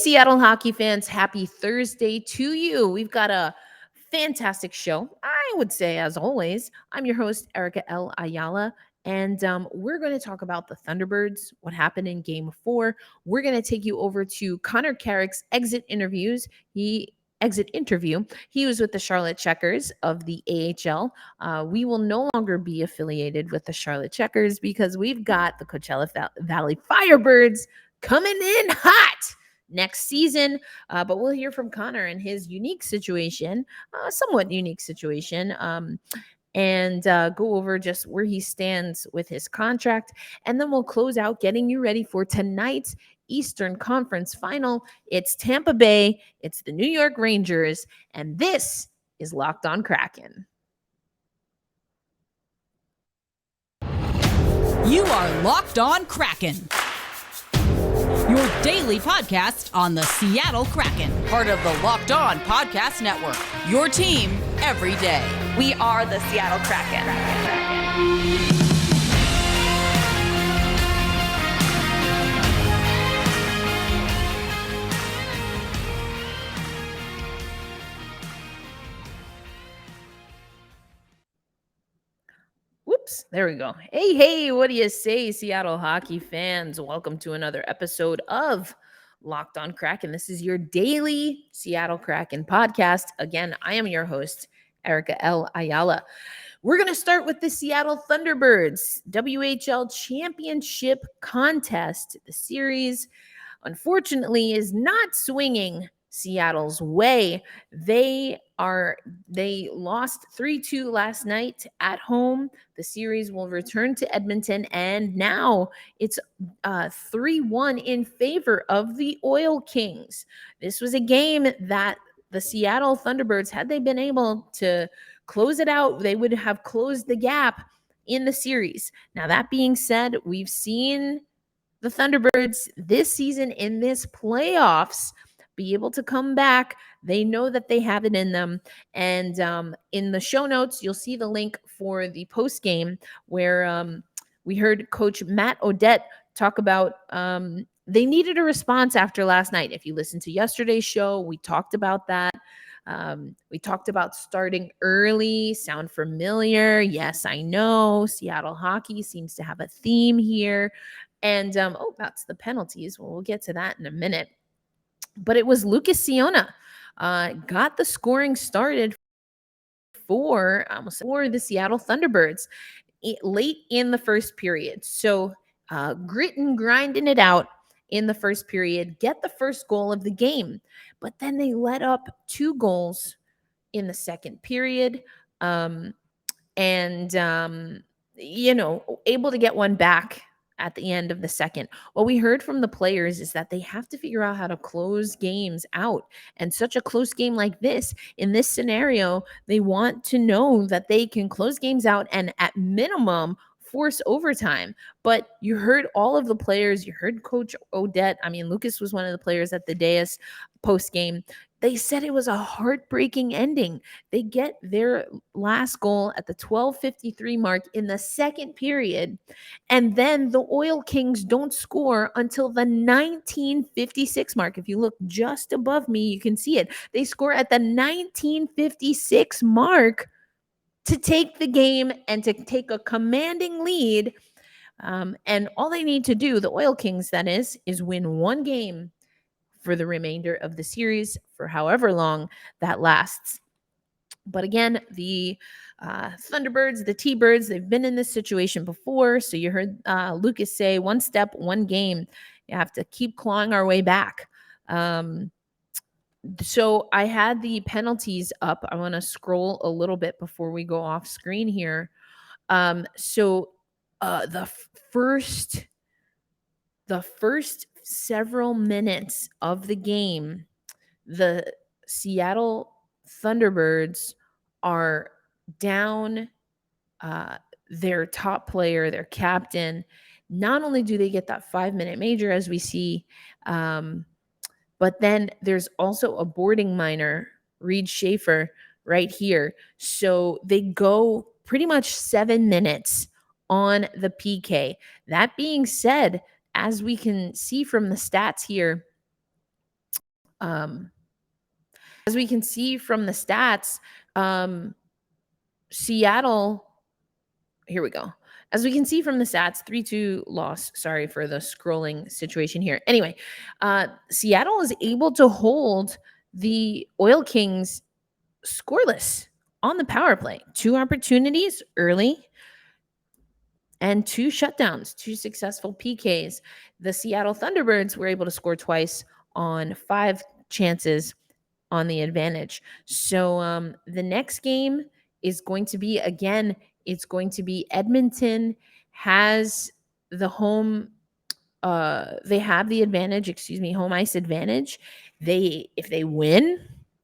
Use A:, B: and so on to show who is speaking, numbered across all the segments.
A: Seattle hockey fans, happy Thursday to you. We've got a fantastic show, I would say, as always. I'm your host, Erica L. Ayala, and we're going to talk about the Thunderbirds, what happened in Game 4. We're going to take you over to Connor Carrick's exit interview. He was with the Charlotte Checkers of the AHL. We will no longer be affiliated with the Charlotte Checkers because we've got the Coachella Valley Firebirds coming in hot next season. But we'll hear from Connor and his somewhat unique situation, and go over just where he stands with his contract. And then we'll close out getting you ready for tonight's Eastern Conference final. It's Tampa Bay, it's the New York Rangers, and this is Locked On Kraken.
B: You are Locked On Kraken, your daily podcast on the Seattle Kraken, part of the Locked On Podcast Network, your team every day.
C: We are the Seattle Kraken.
A: Whoops, there we go. Hey, what do you say, Seattle hockey fans? Welcome to another episode of Locked On Kraken. This is your daily Seattle Kraken podcast. Again, I am your host, Erica L. Ayala. We're going to start with the Seattle Thunderbirds WHL Championship contest. The series, unfortunately, is not swinging Seattle's way. They lost 3-2 last night at home. The series will return to Edmonton, and now it's 3-1 in favor of the Oil Kings. This was a game that the Seattle Thunderbirds, had they been able to close it out, they would have closed the gap in the series. Now, that being said, we've seen the Thunderbirds this season in this playoffs be able to come back. They know that they have it in them. And in the show notes, you'll see the link for the postgame where we heard Coach Matt Odette talk about they needed a response after last night. If you listened to yesterday's show, we talked about that. We talked about starting early. Sound familiar? Yes, I know. Seattle hockey seems to have a theme here. And that's the penalties. Well, we'll get to that in a minute. But it was Lucas Ciona got the scoring started for the Seattle Thunderbirds late in the first period. So grit and grinding it out in the first period, get the first goal of the game. But then they let up 2 goals in the second period, able to get one back at the end of the second. What we heard from the players is that they have to figure out how to close games out. And such a close game like this, in this scenario, they want to know that they can close games out and at minimum force overtime. But you heard all of the players, you heard Coach Odette. I mean, Lucas was one of the players at the dais post game. They said it was a heartbreaking ending. They get their last goal at the 12:53 mark in the second period. And then the Oil Kings don't score until the 19:56 mark. If you look just above me, you can see it. They score at the 19:56 mark to take the game and to take a commanding lead. And all they need to do, the Oil Kings, that is win one game for the remainder of the series for however long that lasts. But again, the Thunderbirds, the T-Birds, they've been in this situation before. So you heard Lucas say, one step, one game. You have to keep clawing our way back. So I had the penalties up. I want to scroll a little bit before we go off screen here. The first several minutes of the game, the Seattle Thunderbirds are down their top player, their captain. Not only do they get that 5-minute major, as we see, but then there's also a boarding minor, Reed Schaefer, right here. So they go pretty much 7 minutes on the PK. That being said, as we can see from the stats here, As we can see from the stats, Seattle, here we go. As we can see from the stats, 3-2 loss. Sorry for the scrolling situation here. Anyway, Seattle is able to hold the Oil Kings scoreless on the power play. 2 opportunities early and 2 shutdowns, 2 successful PKs. The Seattle Thunderbirds were able to score twice on 5 chances on the advantage. So the next game is going to be, again, it's going to be Edmonton has the home they have the advantage, home ice advantage. If they win,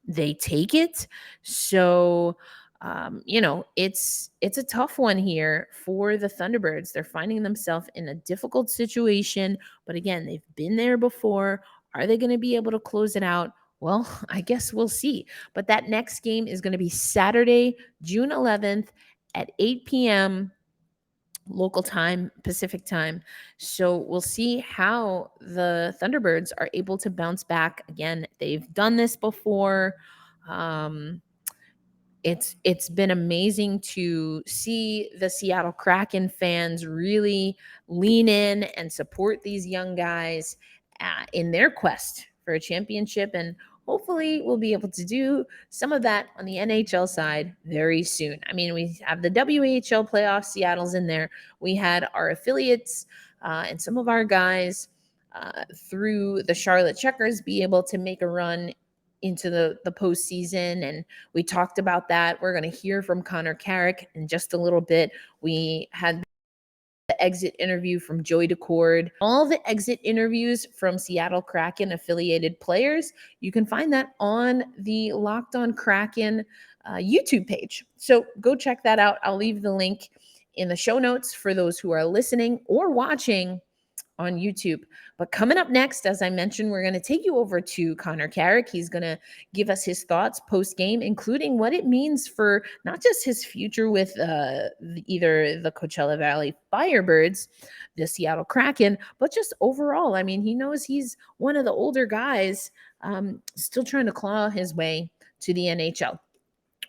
A: they take it. So it's a tough one here for the Thunderbirds. They're finding themselves in a difficult situation, but again, they've been there before. Are they going to be able to close it out? Well, I guess we'll see. But that next game is going to be Saturday, June 11th at 8 p.m. local time, Pacific time. So we'll see how the Thunderbirds are able to bounce back. Again, they've done this before. It's been amazing to see the Seattle Kraken fans really lean in and support these young guys in their quest for a championship, and hopefully we'll be able to do some of that on the NHL side very soon. I mean, we have the WHL playoffs, Seattle's in there. We had our affiliates and some of our guys through the Charlotte Checkers be able to make a run into the postseason, and we talked about that. We're going to hear from Connor Carrick in just a little bit. We had the exit interview from Joey Decord. All the exit interviews from Seattle Kraken affiliated players, you can find that on the Locked On Kraken YouTube page. So go check that out. I'll leave the link in the show notes for those who are listening or watching on YouTube. But coming up next, as I mentioned, we're going to take you over to Connor Carrick. He's going to give us his thoughts post-game, including what it means for not just his future with either the Coachella Valley Firebirds, the Seattle Kraken, but just overall. I mean, he knows he's one of the older guys still trying to claw his way to the NHL.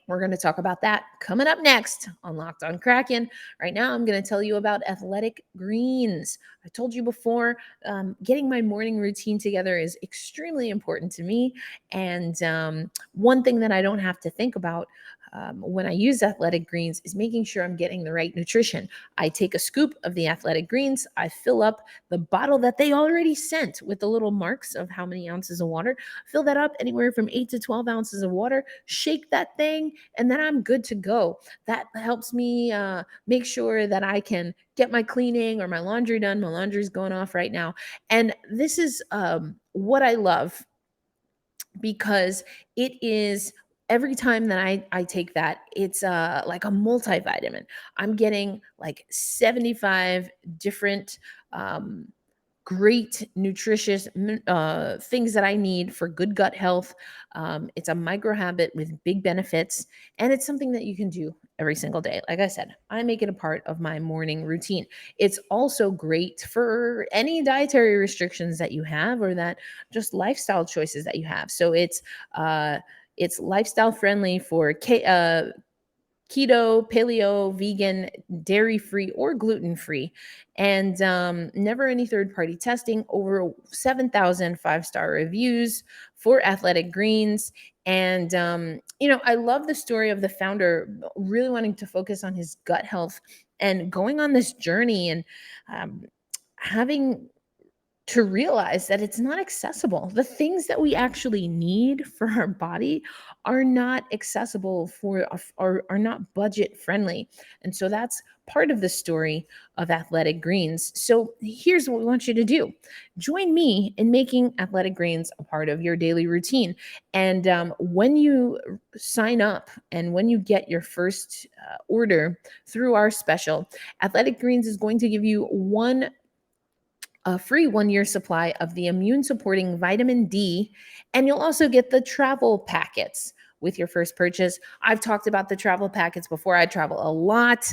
A: We're going to talk about that coming up next on Locked On Kraken. Right now, I'm going to tell you about Athletic Greens. I told you before, getting my morning routine together is extremely important to me. And one thing that I don't have to think about when I use Athletic Greens is making sure I'm getting the right nutrition. I take a scoop of the Athletic Greens. I fill up the bottle that they already sent with the little marks of how many ounces of water. Fill that up anywhere from 8 to 12 ounces of water. Shake that thing, and then I'm good to go. That helps me make sure that I can get my cleaning or my laundry done. My laundry's going off right now. And this is what I love, because it is every time that I take that, it's like a multivitamin. I'm getting like 75 different great nutritious things that I need for good gut health. It's a micro habit with big benefits, and it's something that you can do every single day. Like I said, I make it a part of my morning routine. It's also great for any dietary restrictions that you have, or that just lifestyle choices that you have. So it's lifestyle friendly for keto, paleo, vegan, dairy-free, or gluten-free, and never any third-party testing. Over 7,000 five-star reviews for Athletic Greens. And, I love the story of the founder really wanting to focus on his gut health and going on this journey, and having to realize that it's not accessible. The things that we actually need for our body are not accessible or are not budget friendly. And so that's part of the story of Athletic Greens. So here's what we want you to do. Join me in making Athletic Greens a part of your daily routine. And when you sign up and when you get your first order through our special, Athletic Greens is going to give you a free 1-year supply of the immune supporting vitamin D, and you'll also get the travel packets with your first purchase. I've talked about the travel packets before. I travel a lot.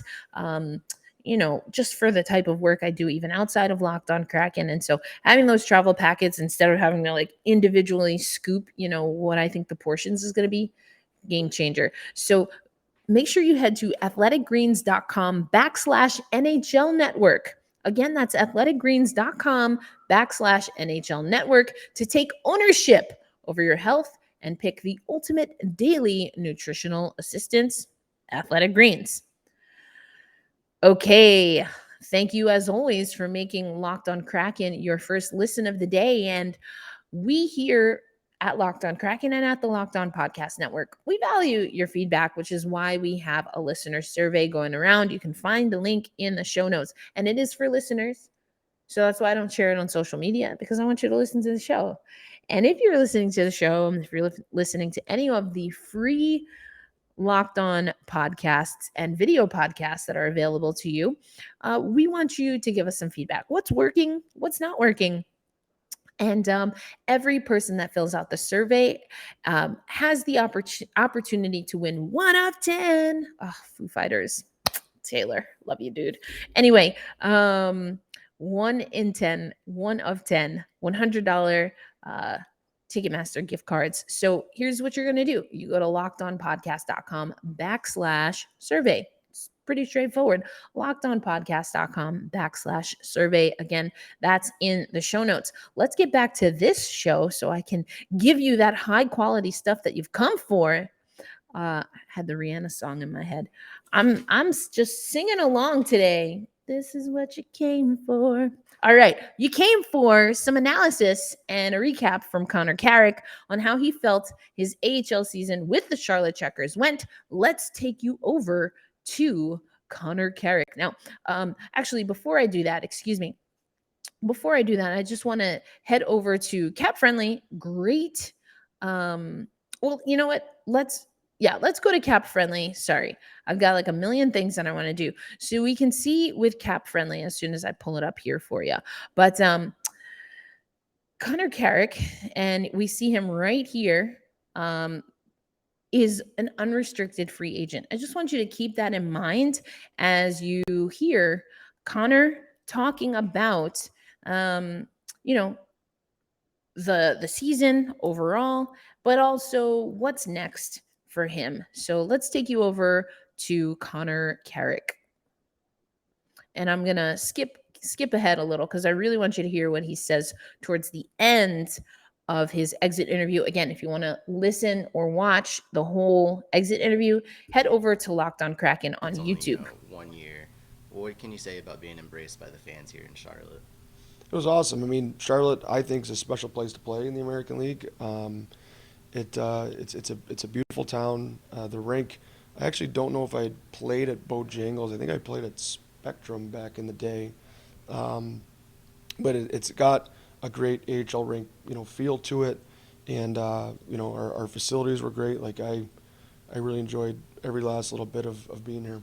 A: just for the type of work I do, even outside of Locked On Kraken. And so having those travel packets instead of having to like individually scoop, what I think the portions is going to be, game changer. So make sure you head to athleticgreens.com/NHL network. Again, that's athleticgreens.com/NHL network to take ownership over your health and pick the ultimate daily nutritional assistance, Athletic Greens. Okay. Thank you as always for making Locked On Kraken your first listen of the day. And we here at Locked On Kraken and at the Locked On Podcast Network, we value your feedback, which is why we have a listener survey going around. You can find the link in the show notes, and it is for listeners. So that's why I don't share it on social media, because I want you to listen to the show. And if you're listening to the show, if you're listening to any of the free Locked On podcasts and video podcasts that are available to you, we want you to give us some feedback. What's working? What's not working? And every person that fills out the survey has the opportunity to win 1 of 10. Oh, Foo Fighters. Taylor, love you, dude. Anyway, 1 in 10, 1 of 10, $100 Ticketmaster gift cards. So here's what you're going to do. You go to lockedonpodcast.com/survey. It's pretty straightforward. lockedonpodcast.com/survey. Again, that's in the show notes. Let's get back to this show so I can give you that high quality stuff that you've come for. I had the Rihanna song in my head. I'm just singing along today. This is what you came for. All right. You came for some analysis and a recap from Connor Carrick on how he felt his AHL season with the Charlotte Checkers went. Let's take you over to Connor Carrick. Now, actually, before I do that, I just want to head over to CapFriendly. Great. Well, you know what? Let's go to CapFriendly. Sorry, I've got like a million things that I want to do. So we can see with CapFriendly as soon as I pull it up here for you. But Connor Carrick, and we see him right here, is an unrestricted free agent. I just want you to keep that in mind as you hear Connor talking about, the season overall, but also what's next for him. So let's take you over to Connor Carrick. And I'm going to skip ahead a little because I really want you to hear what he says towards the end of his exit interview. Again, if you want to listen or watch the whole exit interview, head over to Locked On Kraken on YouTube.
D: 1 year. What can you say about being embraced by the fans here in Charlotte?
E: It was awesome. I mean, Charlotte, I think, is a special place to play in the American League. It's a beautiful town. The rink, I actually don't know if I played at Bojangles. I think I played at Spectrum back in the day. But it's got a great AHL rink, feel to it, and our facilities were great. Like I really enjoyed every last little bit of being here.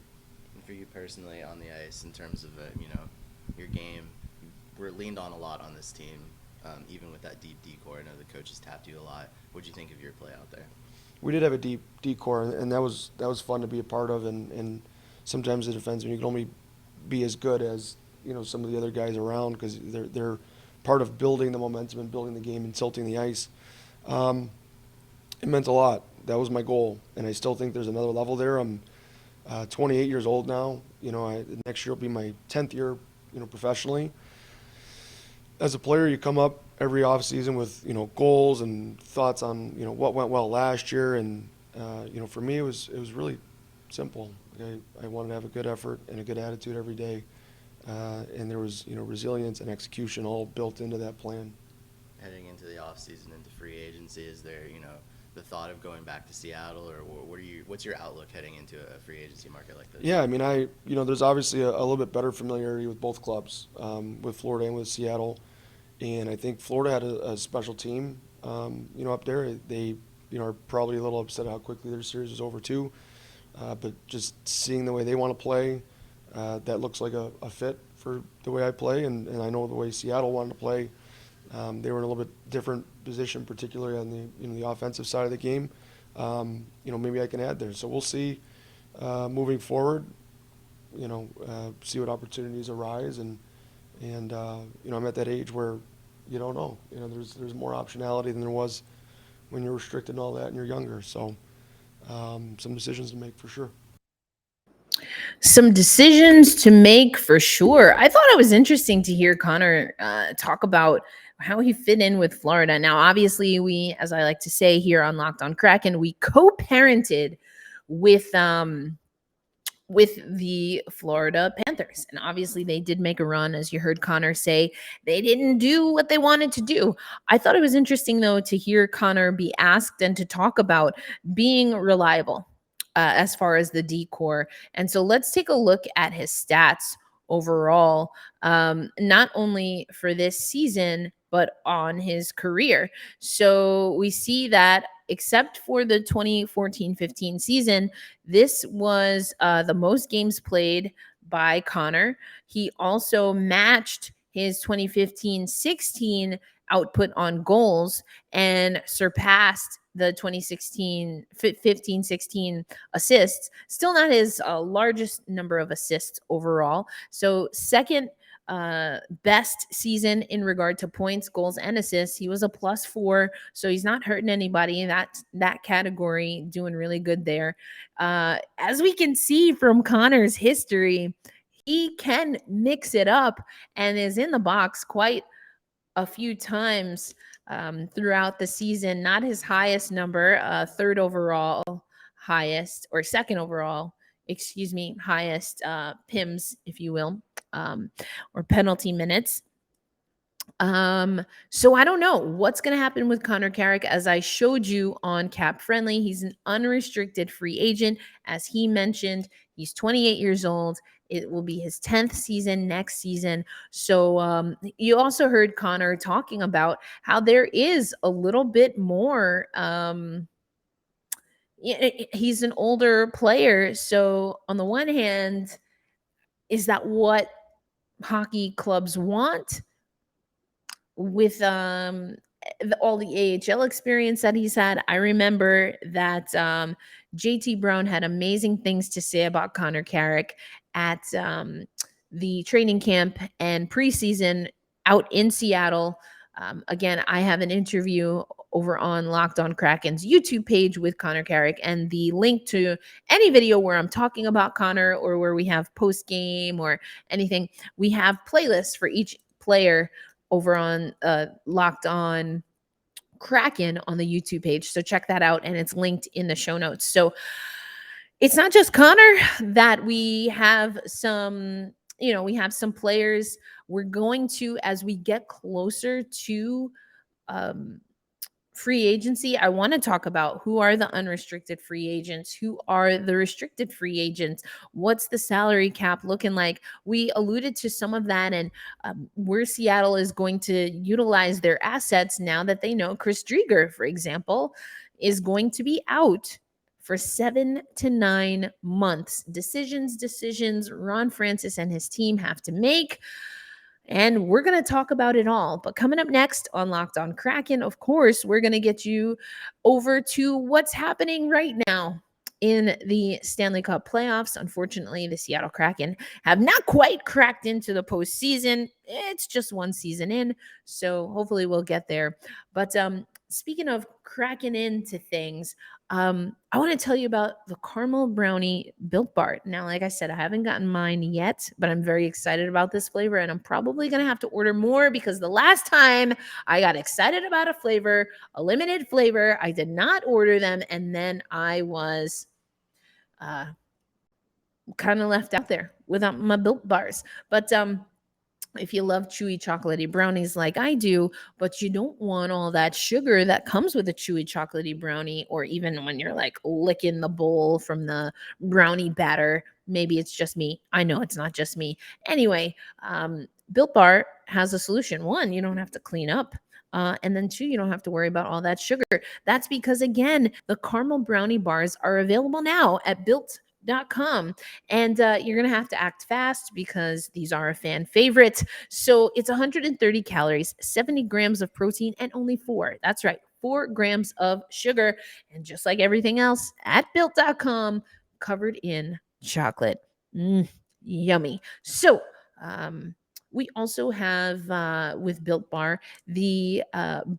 D: And for you personally on the ice, in terms of your game, we're leaned on a lot on this team, even with that deep D-core. I know the coaches tapped you a lot. What'd you think of your play out there?
E: We did have a deep D-core, and that was fun to be a part of. And sometimes the defenseman, you can only be as good as some of the other guys around because they're part of building the momentum and building the game and tilting the ice. It meant a lot. That was my goal, and I still think there's another level there. I'm 28 years old now. Next year will be my 10th year, professionally. As a player, you come up every off season with goals and thoughts on what went well last year, and for me it was really simple. I wanted to have a good effort and a good attitude every day, and there was resilience and execution all built into that plan.
D: Heading into the off season, into free agency, is there the thought of going back to Seattle, or what's your outlook heading into a free agency market like this?
E: Yeah, I mean, there's obviously a little bit better familiarity with both clubs, with Florida and with Seattle, and I think Florida had a special team, up there. They, are probably a little upset how quickly their series was over too, but just seeing the way they want to play, that looks like a fit for the way I play, and I know the way Seattle wanted to play. They were in a little bit different position, particularly on the offensive side of the game. Maybe I can add there. So we'll see moving forward. see what opportunities arise, and I'm at that age where you don't know. There's more optionality than there was when you're restricted and all that and you're younger. So some decisions to make for sure.
A: Some decisions to make for sure. I thought it was interesting to hear Connor talk about how he fit in with Florida. Now, obviously, we, as I like to say here on Locked On Kraken, we co-parented with the Florida Panthers. And obviously they did make a run, as you heard Connor say. They didn't do what they wanted to do. I thought it was interesting, though, to hear Connor be asked and to talk about being reliable as far as the decor. And so let's take a look at his stats overall, not only for this season, but on his career. So we see that except for the 2014-15 season, this was the most games played by Connor. He also matched his 2015-16 output on goals and surpassed the 2016-15-16 assists. Still not his largest number of assists overall. So second best season in regard to points, goals, and assists. He was a +4, so he's not hurting anybody. That category, doing really good there. As we can see from Connor's history, he can mix it up and is in the box quite a few times throughout the season. Not his highest number, third overall highest, or second overall, highest PIMs, if you will, or penalty minutes. So I don't know what's going to happen with Connor Carrick. As I showed you on CapFriendly, he's an unrestricted free agent. As he mentioned, he's 28 years old. It will be his 10th season next season. So you also heard Connor talking about how there is a little bit more. He's an older player. So on the one hand, is that what hockey clubs want? With all the AHL experience that he's had, I remember that JT Brown had amazing things to say about Connor Carrick at the training camp and preseason out in Seattle. Again, I have an interview over on Locked On Kraken's YouTube page with Connor Carrick, and the link to any video where I'm talking about Connor or where we have Postgame or anything, we have playlists for each player over on Locked On Kraken on the YouTube page. So check that out, and it's linked in the show notes. So it's not just Connor that we have some, we have some players. We're going to, as we get closer to free agency, I want to talk about who are the unrestricted free agents, who are the restricted free agents, what's the salary cap looking like. We alluded to some of that, and where Seattle is going to utilize their assets now that they know Chris Driedger, for example, is going to be out for 7 to 9 months. Decisions Ron Francis and his team have to make. And we're going to talk about it all. But coming up next on Locked On Kraken, of course, we're going to get you over to what's happening right now in the Stanley Cup playoffs. Unfortunately, the Seattle Kraken have not quite cracked into the postseason. It's just one season in, so hopefully we'll get there. But speaking of cracking into things, I want to tell you about the caramel brownie Built Bar. Now, like I said, I haven't gotten mine yet, but I'm very excited about this flavor, and I'm probably going to have to order more because the last time I got excited about a flavor, a limited flavor, I did not order them, and then I was kind of left out there without my Built Bars. But if you love chewy chocolatey brownies like I do, but you don't want all that sugar that comes with a chewy chocolatey brownie, or even when you're like licking the bowl from the brownie batter, maybe it's just me. I know it's not just me. Anyway, Built Bar has a solution. 1, you don't have to clean up. And then 2, you don't have to worry about all that sugar. That's because, again, the caramel brownie bars are available now at built.com, and you're gonna have to act fast because these are a fan favorite. So it's 130 calories, 70 grams of protein, and only 4 grams of sugar. And just like everything else at built.com, covered in chocolate. yummy. So, we also have with Built Bar, the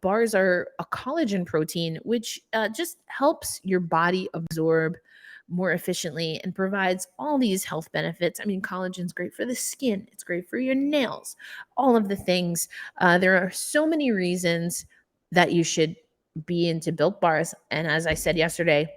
A: bars are a collagen protein, which just helps your body absorb more efficiently and provides all these health benefits. I mean, collagen's great for the skin, it's great for your nails, all of the things. There are so many reasons that you should be into Built Bars. And as I said yesterday,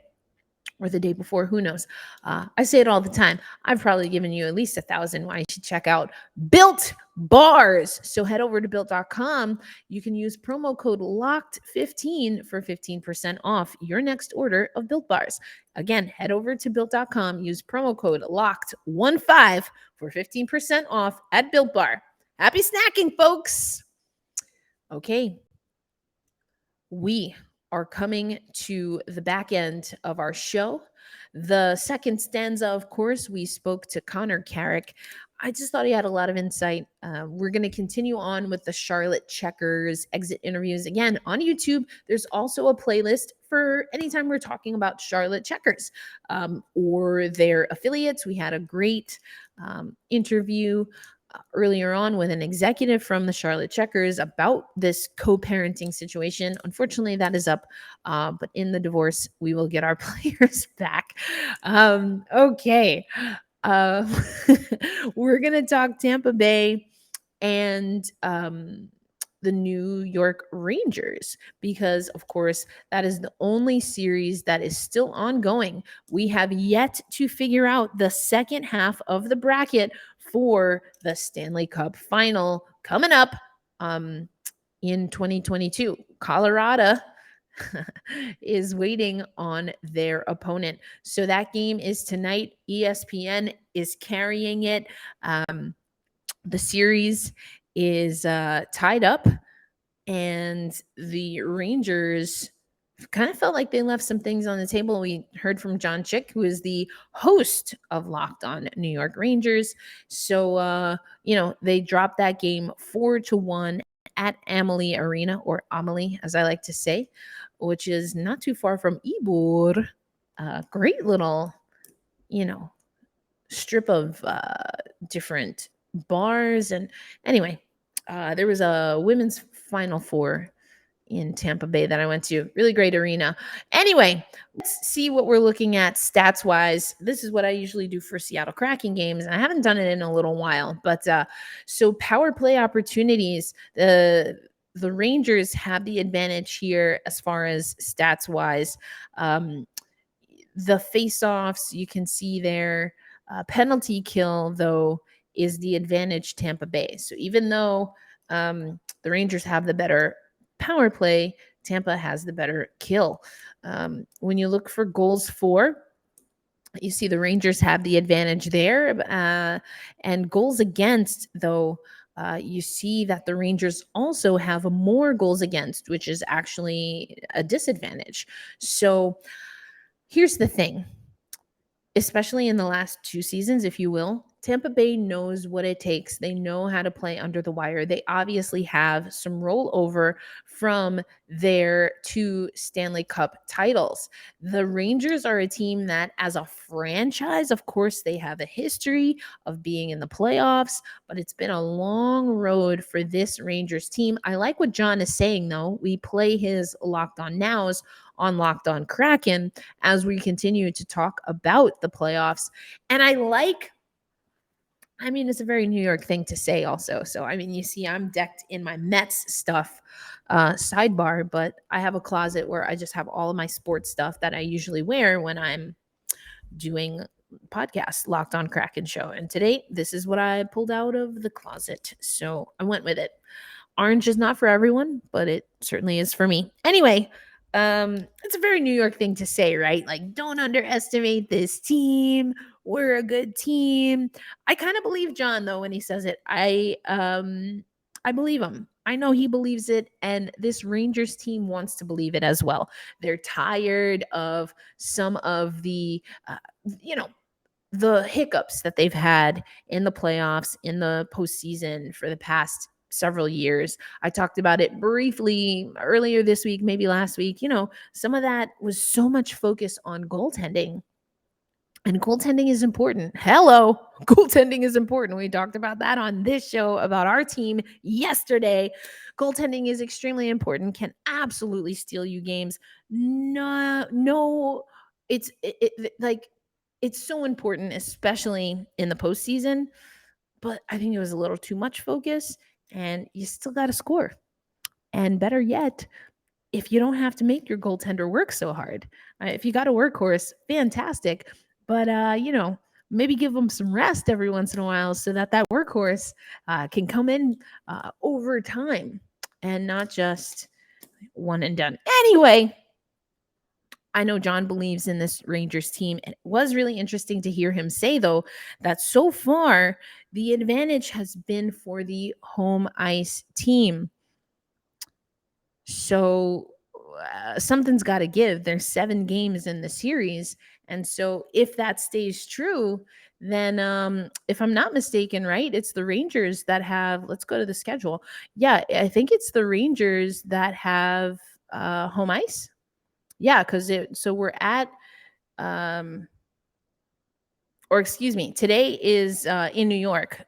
A: or the day before, who knows? I say it all the time. I've probably given you at least 1,000 why you should check out Built Bars. So head over to built.com. You can use promo code LOCKED15 for 15% off your next order of Built Bars. Again, head over to built.com. Use promo code LOCKED15 for 15% off at Built Bar. Happy snacking, folks. Okay. We are coming to the back end of our show. The second stanza, of course, we spoke to Connor Carrick. I just thought he had a lot of insight. We're going to continue on with the Charlotte Checkers exit interviews. Again, on YouTube, there's also a playlist for anytime we're talking about Charlotte Checkers or their affiliates. We had a great interview earlier on with an executive from the Charlotte Checkers about this co-parenting situation. Unfortunately, that is up, but in the divorce, we will get our players back. Okay. We're going to talk Tampa Bay and the New York Rangers because, of course, that is the only series that is still ongoing. We have yet to figure out the second half of the bracket for the Stanley Cup final coming up in 2022. Colorado is waiting on their opponent. So that game is tonight. ESPN is carrying it. The series is tied up, and the Rangers kind of felt like they left some things on the table. We heard from John Chick, who is the host of Locked On New York Rangers. So, they dropped that game 4-1 at Amalie Arena, or Amalie, as I like to say, which is not too far from Ybor. Great little, strip of different bars. And anyway, there was a women's Final Four in Tampa Bay that I went to. Really great arena. Anyway, let's see what we're looking at stats wise. This is what I usually do for Seattle Kraken games, and I haven't done it in a little while. But so power play opportunities, the Rangers have the advantage here as far as stats wise. The face-offs, you can see there. Penalty kill, though, is the advantage Tampa Bay. So even though the Rangers have the better power play, Tampa has the better kill. When you look for goals for, you see the Rangers have the advantage there. And goals against, though, you see that the Rangers also have more goals against, which is actually a disadvantage. So here's the thing. Especially in the last two seasons, if you will, Tampa Bay knows what it takes. They know how to play under the wire. They obviously have some rollover from their two Stanley Cup titles. The Rangers are a team that, as a franchise, of course, they have a history of being in the playoffs, but it's been a long road for this Rangers team. I like what John is saying, though. We play his Locked On Nows on Locked On Kraken as we continue to talk about the playoffs. And it's a very New York thing to say also. So, you see I'm decked in my Mets stuff sidebar, but I have a closet where I just have all of my sports stuff that I usually wear when I'm doing podcast Locked On Kraken show. And today, this is what I pulled out of the closet. So I went with it. Orange is not for everyone, but it certainly is for me. Anyway, it's a very New York thing to say, right? Like, don't underestimate this team. We're a good team. I kind of believe John, though, when he says it. I believe him. I know he believes it, and this Rangers team wants to believe it as well. They're tired of some of the, the hiccups that they've had in the playoffs, in the postseason for the past several years. I talked about it briefly earlier this week, maybe last week. Some of that was so much focus on goaltending. And goaltending is important. Hello, goaltending is important. We talked about that on this show about our team yesterday. Goaltending is extremely important, can absolutely steal you games. No, like it's so important, especially in the postseason. But I think it was a little too much focus, and you still got to score. And better yet, if you don't have to make your goaltender work so hard. If you got a workhorse, fantastic. But maybe give them some rest every once in a while so that workhorse can come in over time and not just one and done. Anyway, I know John believes in this Rangers team. It was really interesting to hear him say, though, that so far the advantage has been for the home ice team. So something's got to give. There's 7 games in the series. And so if that stays true, then if I'm not mistaken, right, it's the Rangers that have, let's go to the schedule. Yeah, I think it's the Rangers that have home ice. Yeah, because so we're at, or excuse me, today is in New York.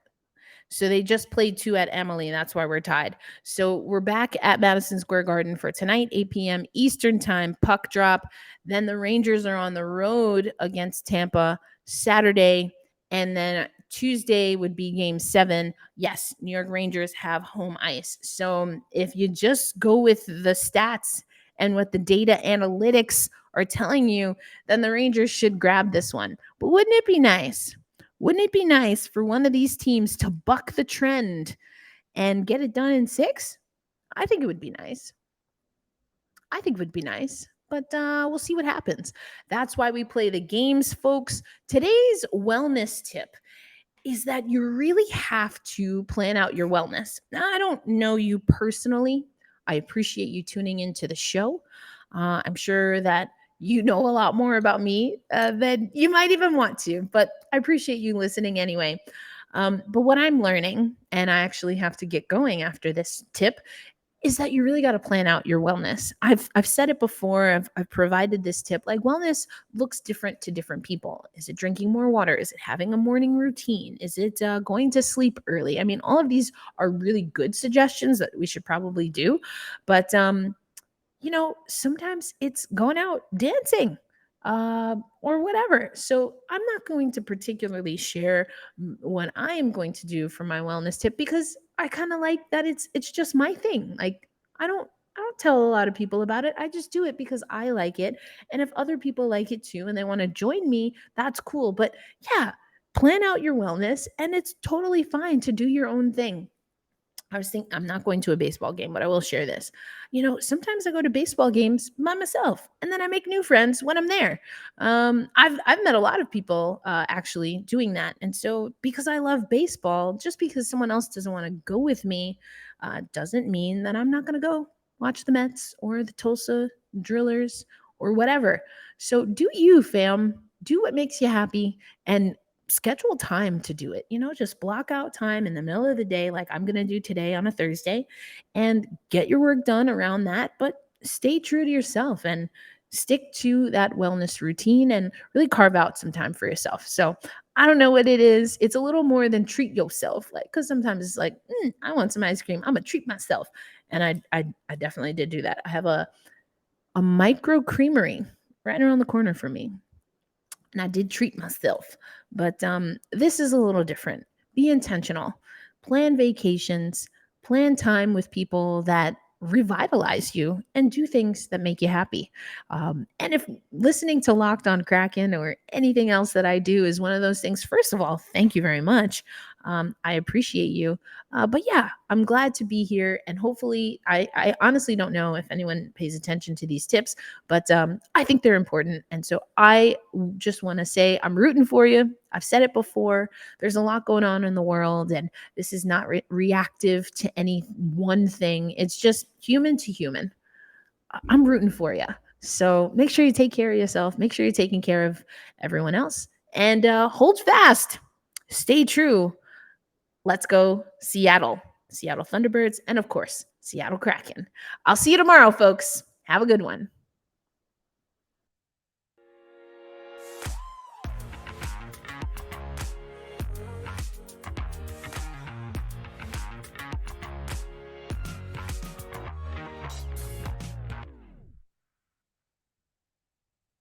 A: So they just played 2 at Emily. That's why we're tied. So we're back at Madison Square Garden for tonight, 8 p.m. Eastern time, puck drop. Then the Rangers are on the road against Tampa Saturday. And then Tuesday would be game 7. Yes, New York Rangers have home ice. So if you just go with the stats and what the data analytics are telling you, then the Rangers should grab this one. But wouldn't it be nice? Wouldn't it be nice for one of these teams to buck the trend and get it done in 6? I think it would be nice. But we'll see what happens. That's why we play the games, folks. Today's wellness tip is that you really have to plan out your wellness. Now, I don't know you personally. I appreciate you tuning into the show. I'm sure that you know a lot more about me than you might even want to, but I appreciate you listening anyway. But what I'm learning, and I actually have to get going after this tip, is that you really got to plan out your wellness. I've said it before. I've provided this tip. Like, wellness looks different to different people. Is it drinking more water? Is it having a morning routine? Is it going to sleep early? I mean, all of these are really good suggestions that we should probably do. But sometimes it's going out dancing or whatever. So I'm not going to particularly share what I am going to do for my wellness tip because I kind of like that it's just my thing. Like I don't tell a lot of people about it. I just do it because I like it. And if other people like it too and they want to join me, that's cool. But yeah, plan out your wellness and it's totally fine to do your own thing. I was thinking, I'm not going to a baseball game, but I will share this. Sometimes I go to baseball games by myself, and then I make new friends when I'm there. I've met a lot of people actually doing that, and so because I love baseball, just because someone else doesn't want to go with me, doesn't mean that I'm not going to go watch the Mets or the Tulsa Drillers or whatever. So do you, fam? Do what makes you happy, and schedule time to do it. Just block out time in the middle of the day, like I'm going to do today on a Thursday, and get your work done around that. But stay true to yourself and stick to that wellness routine and really carve out some time for yourself. So I don't know what it is. It's a little more than treat yourself, like, because sometimes it's like, I want some ice cream. I'm gonna treat myself. And I definitely did do that. I have a micro creamery right around the corner from me. And I did treat myself, but this is a little different. Be intentional. Plan vacations. Plan time with people that revitalize you and do things that make you happy. And if listening to Locked On Kraken or anything else that I do is one of those things, first of all, thank you very much. I appreciate you. But yeah, I'm glad to be here. And hopefully, I honestly don't know if anyone pays attention to these tips, but I think they're important. And so I just want to say I'm rooting for you. I've said it before. There's a lot going on in the world, and this is not reactive to any one thing. It's just human to human. I'm rooting for you. So make sure you take care of yourself. Make sure you're taking care of everyone else. And hold fast. Stay true. Let's go Seattle Thunderbirds, and of course, Seattle Kraken. I'll see you tomorrow, folks. Have a good one.